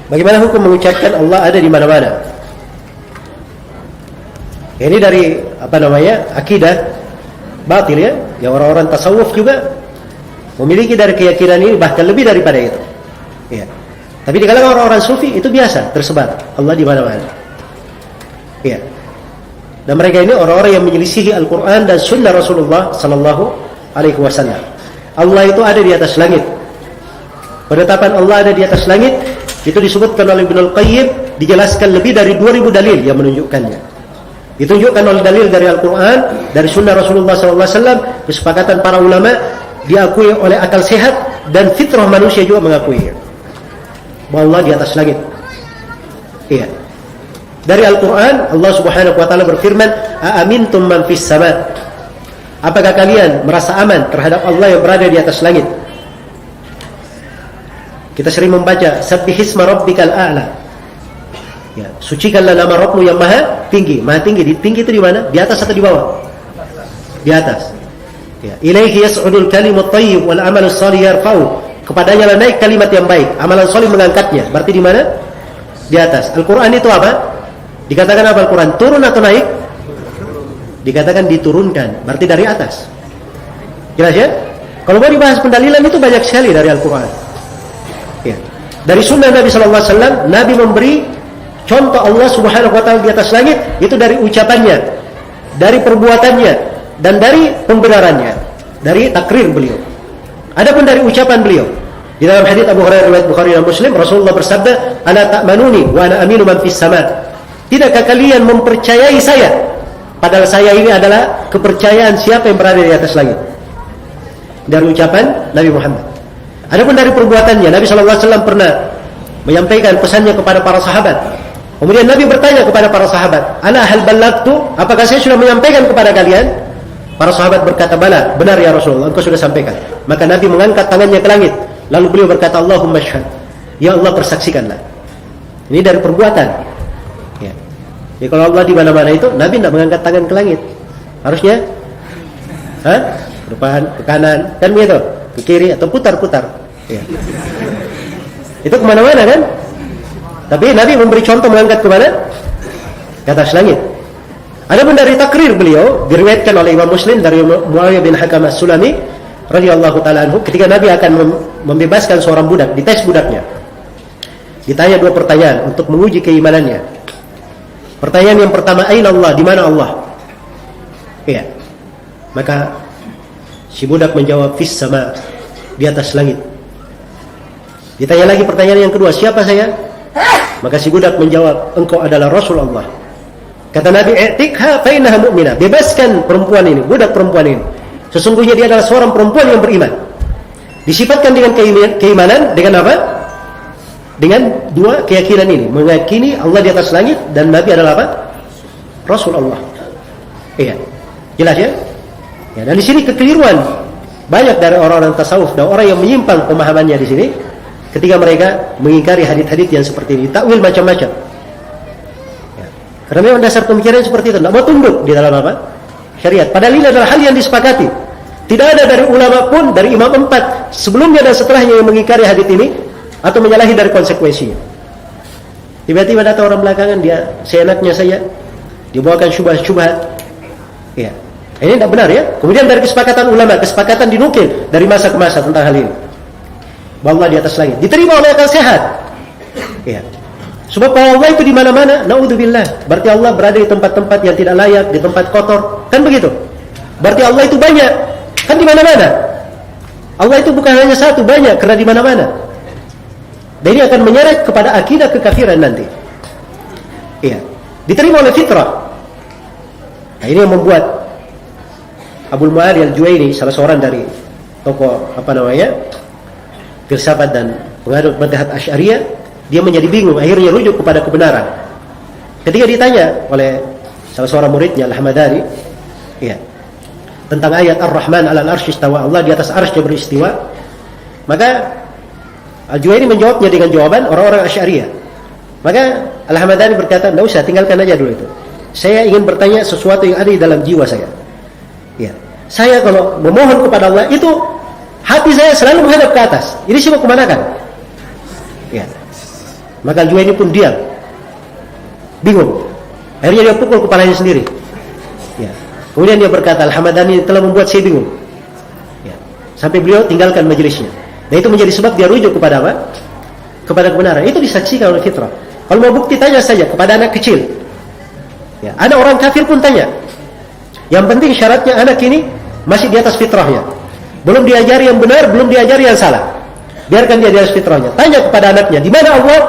Bagaimana hukum mengucapkan Allah ada di mana-mana? Ini dari akidah batil ya. Yang orang-orang tasawuf juga memiliki dari keyakinan ini, bahkan lebih daripada itu. Ya. Tapi di kalangan orang-orang sufi itu biasa tersebar Allah di mana-mana. Ya. Dan mereka ini orang-orang yang menyelisihi Al-Quran dan Sunnah Rasulullah Sallallahu Alaihi Wasallam. Allah itu ada di atas langit. Penetapan Allah ada di atas langit itu disebutkan oleh Ibnul Qayyim, dijelaskan lebih dari 2000 dalil yang menunjukkannya. Ditunjukkan oleh dalil dari Al-Quran, dari Sunnah Rasulullah SAW, kesepakatan para ulama, diakui oleh akal sehat, dan fitrah manusia juga mengakui bahwa Allah di atas langit. Iya. Dari Al-Quran, Allah Subhanahu Wa Taala berfirman, "Aamintum man fis sama." Apakah kalian merasa aman terhadap Allah yang berada di atas langit? Kita sering membaca, "Sabbihisma rabbikal a'la." Ya, sucikanlah nama Rabbmu yang maha tinggi. Maha tinggi, tinggi itu di mana? Di atas atau di bawah? Di atas. Ya, ilaihi yas'udul kalimut thayyib wal amalus shalih yarfa'u. Kepadanya lah naik kalimat yang baik, amalan saleh mengangkatnya. Berarti di mana? Di atas. Al-Qur'an itu apa? Dikatakan apa Al-Qur'an? Turun atau naik? Dikatakan diturunkan. Berarti dari atas. Jelas ya? Kalau mau dibahas pendalilan itu banyak sekali dari Al-Qur'an. Ya. Dari sunnah Nabi sallallahu alaihi wasallam, Nabi memberi contoh Allah Subhanahu wa taala di atas langit itu dari ucapannya, dari perbuatannya, dan dari pembenarannya, dari takrir beliau. Adapun dari ucapan beliau, di dalam hadits Abu Hurairah riwayat Bukhari dan Muslim, Rasulullah bersabda, "Ala ta'manuni wa ana aminu man fis sama." Tidakkah kalian mempercayai saya, padahal saya ini adalah kepercayaan siapa yang berada di atas langit? Dari ucapan Nabi Muhammad. Adapun dari perbuatannya, Nabi sallallahu alaihi wasallam pernah menyampaikan pesannya kepada para sahabat. Kemudian Nabi bertanya kepada para sahabat, "Ala hal ballagtu? Apakah saya sudah menyampaikan kepada kalian?" Para sahabat berkata, "Bala, benar ya Rasulullah, engkau sudah sampaikan." Maka Nabi mengangkat tangannya ke langit, lalu beliau berkata, "Allahumma syhad." Ya Allah, persaksikanlah. Ini dari perbuatan. Ya. Jadi kalau Allah di mana-mana itu, Nabi tidak mengangkat tangan ke langit. Harusnya ke depan, ke kanan, kan begitu, ke kiri atau putar-putar. Ya. Itu kemana-mana kan? Tapi Nabi memberi contoh mengangkat ke mana? Ke atas langit. Adapun dari takrir beliau diriwayatkan oleh Imam Muslim dari Muawiyah bin Hakam As-Sulami radhiyallahu taala anhu, ketika Nabi akan membebaskan seorang budak, dites budaknya. Ditanya dua pertanyaan untuk menguji keimanannya. Pertanyaan yang pertama, "Aina Allah?" Di mana Allah? Iya. Maka si budak menjawab, "Fis sama." Di atas langit. Ditanya lagi pertanyaan yang kedua, "Siapa saya?" Maka si budak menjawab, "Engkau adalah Rasul Allah." Kata Nabi, "I'tikha fa innaha mu'minah." Bebaskan perempuan ini, budak perempuan ini. Sesungguhnya dia adalah seorang perempuan yang beriman. Disifatkan dengan keimanan dengan apa? Dengan dua keyakinan ini, meyakini Allah di atas langit dan Nabi adalah apa? Rasul Allah. Iya. Jelas ya? Ya, dan di sini kekeliruan banyak dari orang-orang tasawuf dan orang yang menyimpang pemahamannya di sini ketika mereka mengingkari hadits-hadits yang seperti ini, takwil macam-macam. Ya. Karena memang dasar pemikiran seperti itu, tidak mau tunduk di dalam apa? Syariat. Padahal ini adalah hal yang disepakati. Tidak ada dari ulama pun, dari imam 4 sebelumnya dan setelahnya yang mengingkari hadits ini atau menyalahi dari konsekuensinya. Tiba-tiba datang orang belakangan, dia seenaknya saja dibawakan syubhat-syubhat. Ya. Ini tidak benar ya. Kemudian dari kesepakatan ulama, kesepakatan dinukil dari masa ke masa tentang hal ini. Bahwa Allah di atas langit. Diterima oleh akal sehat. Ya. Sebab Allah itu di mana-mana, naudzubillah. Berarti Allah berada di tempat-tempat yang tidak layak, di tempat kotor. Kan begitu? Berarti Allah itu banyak. Kan di mana-mana. Allah itu bukan hanya satu, banyak, karena di mana-mana. Dan ini akan menyeret kepada akidah kekafiran nanti. Iya. Diterima oleh fitrah. Nah, ini yang membuat Abul Mu'ali Al-Juwaini, salah seorang dari tokoh filsafat dan pengadut madhab Asy'ariyah, dia menjadi bingung, akhirnya rujuk kepada kebenaran. Ketika ditanya oleh salah seorang muridnya Al-Hamadani, ya, tentang ayat Ar-Rahman 'alal 'arsy istawa, Allah di atas arsy beristiwa, maka Al-Juwaini menjawabnya dengan jawaban orang-orang Asy'ariyah. Maka Al-Hamadani berkata, "Tidak usah, tinggalkan aja dulu itu. Saya ingin bertanya sesuatu yang ada di dalam jiwa saya. Ya, saya kalau memohon kepada Allah itu hati saya selalu menghadap ke atas. Ini sibuk kemanakan? Ya. Maka Al-Juwaini pun diam, bingung. Akhirnya dia pukul kepalanya sendiri. Ya. Kemudian dia berkata, Al-Hamadani telah membuat saya bingung. Ya. Sampai beliau tinggalkan majelisnya. Nah itu menjadi sebab dia rujuk kepada apa? Kepada kebenaran. Itu disaksikan oleh fitrah. Kalau mau bukti, tanya saja kepada anak kecil. Ya. Anak orang kafir pun tanya. Yang penting syaratnya anak ini masih di atas fitrahnya. Belum diajari yang benar, belum diajari yang salah. Biarkan dia di atas fitrahnya. Tanya kepada anaknya, di mana Allah?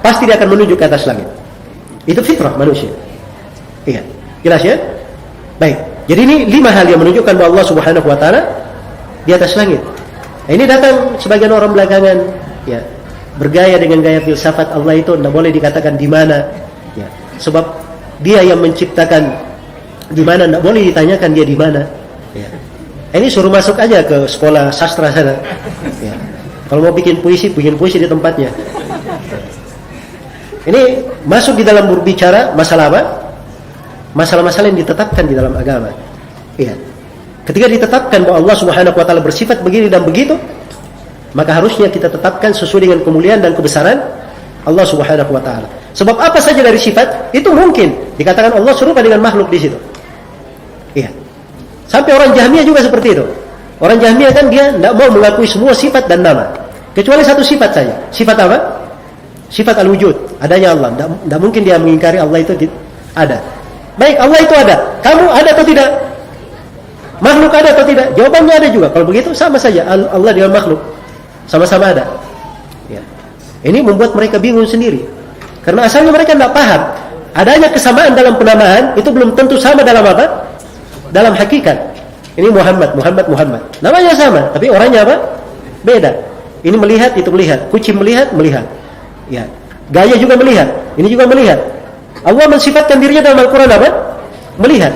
Pasti dia akan menuju ke atas langit. Itu fitrah manusia. Iya, jelas ya? Baik. Jadi ini 5 hal yang menunjukkan bahwa Allah Subhanahu wa taala di atas langit. Nah, ini datang sebagian orang belakangan ya, bergaya dengan gaya filsafat Allah itu tidak boleh dikatakan di mana ya, sebab dia yang menciptakan di mana, tidak boleh ditanyakan dia di mana ya. Ini suruh masuk aja ke sekolah sastra sana ya. Kalau mau bikin puisi di tempatnya. Ini masuk di dalam berbicara masalah apa? Masalah-masalah yang ditetapkan di dalam agama. Iya. Ketika ditetapkan bahwa Allah Subhanahu wa taala bersifat begini dan begitu, maka harusnya kita tetapkan sesuai dengan kemuliaan dan kebesaran Allah Subhanahu wa taala. Sebab apa saja dari sifat itu mungkin dikatakan Allah serupa dengan makhluk di situ. Iya. Sampai orang Jahmiyah juga seperti itu. Orang Jahmiyah kan dia tidak mau mengakui semua sifat dan nama, kecuali satu sifat saja. Sifat apa? Sifat al-wujud, adanya Allah. Tidak mungkin dia mengingkari Allah itu ada. Baik, Allah itu ada. Kamu ada atau tidak? Makhluk ada atau tidak? Jawabannya ada juga. Kalau begitu sama saja Allah dengan makhluk sama-sama ada. Ya. Ini membuat mereka bingung sendiri. Karena asalnya mereka tidak paham adanya kesamaan dalam penamaan itu belum tentu sama dalam apa? Dalam hakikat. Ini Muhammad. Namanya sama, tapi orangnya apa? Beda. Ini melihat, itu melihat. Kucing melihat. Ya. Gaya juga melihat. Ini juga melihat. Allah mensifatkan dirinya dalam Al-Quran apa? Melihat.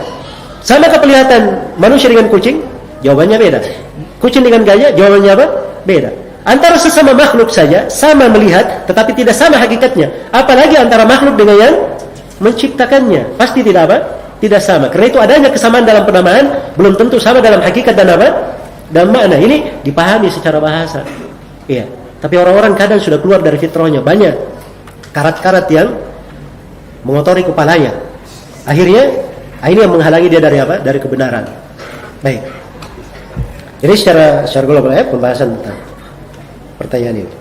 Sama kelihatan manusia dengan kucing? Jawabannya beda. Kucing dengan gaya? Jawabannya apa? Beda. Antara sesama makhluk saja sama melihat, tetapi tidak sama hakikatnya. Apalagi antara makhluk dengan yang menciptakannya, pasti tidak apa? Tidak sama. Karena itu adanya kesamaan dalam penamaan belum tentu sama dalam hakikat dan apa? Dan makna. Ini dipahami secara bahasa. Iya. Tapi orang-orang kadang sudah keluar dari fitrahnya, banyak karat-karat yang mengotori kepalanya. Akhirnya ini yang menghalangi dia dari apa? Dari kebenaran. Baik. Jadi secara global pembahasan tentang pertanyaan ini.